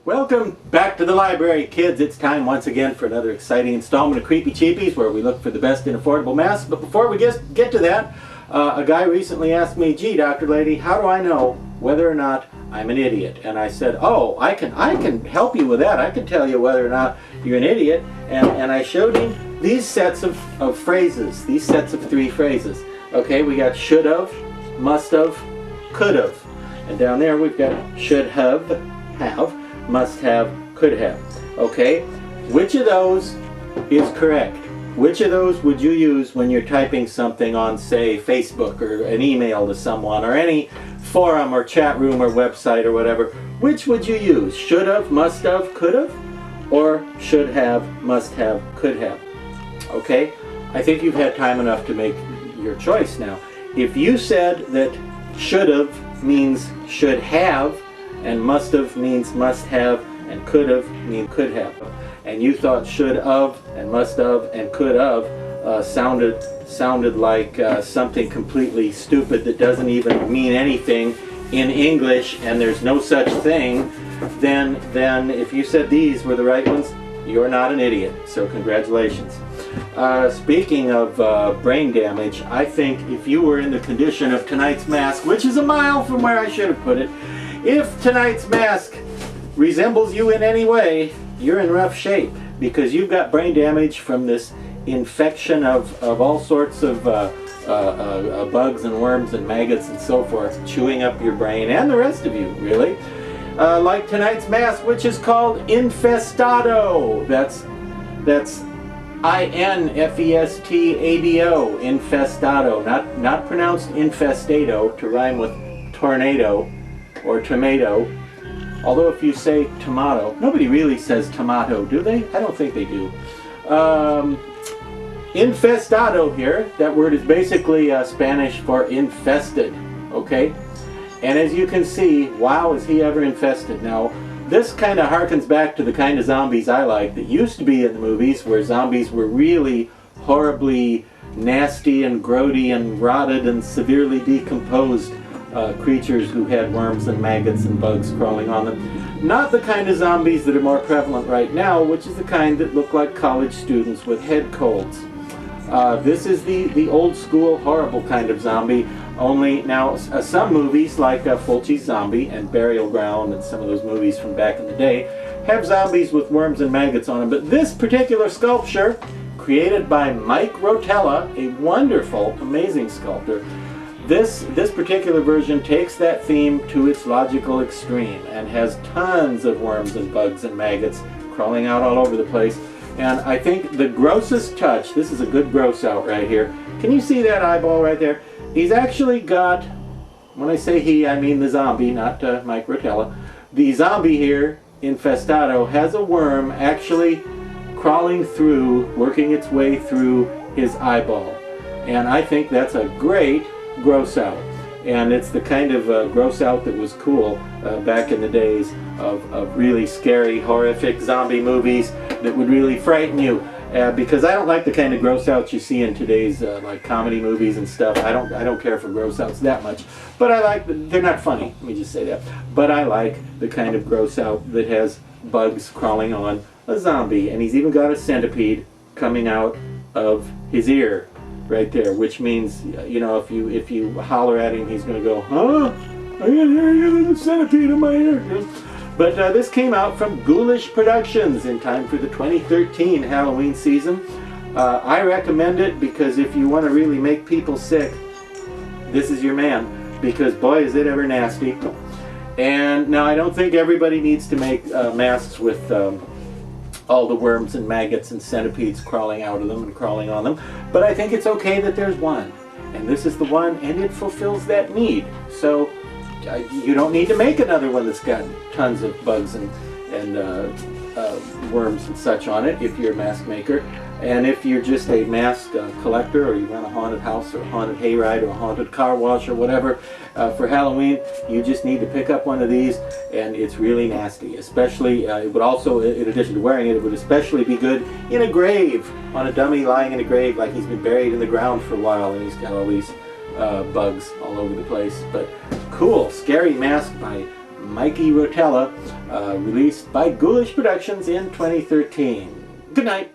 Welcome back to the library, kids. It's time once again for another exciting installment of Creepy Cheapies, where we look for the best in affordable masks. But before we get to that, a guy recently asked me, "Gee, Dr. Lady, how do I know whether or not I'm an idiot?" And I said, "Oh, I can help you with that. I can tell you whether or not you're an idiot." And I showed him these sets of phrases, these sets of 3 phrases. Okay, we got should have, must have, could have. And down there we've got should have, must have, could have. Okay, which of those is correct? Which of those would you use when you're typing something on, say, Facebook or an email to someone or any forum or chat room or website or whatever? Which would you use? Should have, must have, could have? Or should have, must have, could have? Okay, I think you've had time enough to make your choice now. If you said that should have means should have, and must have means must have, and could have means could have, and you thought should have and must have and could have sounded like something completely stupid that doesn't even mean anything in English, and there's no such thing, then if you said these were the right ones, you're not an idiot. So congratulations. Speaking of brain damage, I think if you were in the condition of tonight's mask, which is a mile from where I should have put it, if tonight's mask resembles you in any way, you're in rough shape, because you've got brain damage from this infection of all sorts of bugs and worms and maggots and so forth, chewing up your brain and the rest of you, really. Like tonight's mask, which is called Infestado. That's I-N-F-E-S-T-A-D-O, Infestado, not pronounced infestado to rhyme with tornado or tomato. Although if you say tomato, nobody really says tomato, do they? I don't think they do. Infestado here, that word is basically Spanish for infested, okay? And as you can see, wow, is he ever infested. Now, this kind of harkens back to the kind of zombies I like that used to be in the movies, where zombies were really horribly nasty and grody and rotted and severely decomposed creatures who had worms and maggots and bugs crawling on them. Not the kind of zombies that are more prevalent right now, which is the kind that look like college students with head colds. This is the old school horrible kind of zombie, only now some movies like Fulci's Zombie and Burial Ground and some of those movies from back in the day have zombies with worms and maggots on them. But this particular sculpture, created by Mike Rotella, a wonderful, amazing sculptor, this particular version takes that theme to its logical extreme and has tons of worms and bugs and maggots crawling out all over the place. And I think the grossest touch, this is a good gross out right here. Can you see that eyeball right there? He's actually got, when I say he, I mean the zombie, not Mike Rotella. The zombie here, Infestado, has a worm actually crawling through, working its way through his eyeball. And I think that's a great gross out, and it's the kind of gross out that was cool back in the days of really scary, horrific zombie movies that would really frighten you, because I don't like the kind of gross outs you see in today's like comedy movies and stuff. I don't care for gross outs that much, but I like they're not funny, let me just say that, but I like the kind of gross out that has bugs crawling on a zombie, and he's even got a centipede coming out of his ear right there, which means, you know, if you holler at him, he's going to go, "Huh? I can hear you, there's a centipede in my ear." But this came out from Ghoulish Productions in time for the 2013 Halloween season. I recommend it because if you want to really make people sick, this is your man, because boy is it ever nasty. And now I don't think everybody needs to make masks with all the worms and maggots and centipedes crawling out of them and crawling on them, but I think it's okay that there's one, and this is the one, and it fulfills that need. So you don't need to make another one that's got tons of bugs and worms and such on it if you're a mask maker. And if you're just a mask collector, or you run a haunted house or a haunted hayride or a haunted car wash or whatever for Halloween, you just need to pick up one of these, and it's really nasty. Especially, it would also, in addition to wearing it, it would especially be good in a grave, on a dummy lying in a grave like he's been buried in the ground for a while and he's got all these bugs all over the place. But cool, scary mask by Mikey Rotella, released by Ghoulish Productions in 2013. Good night.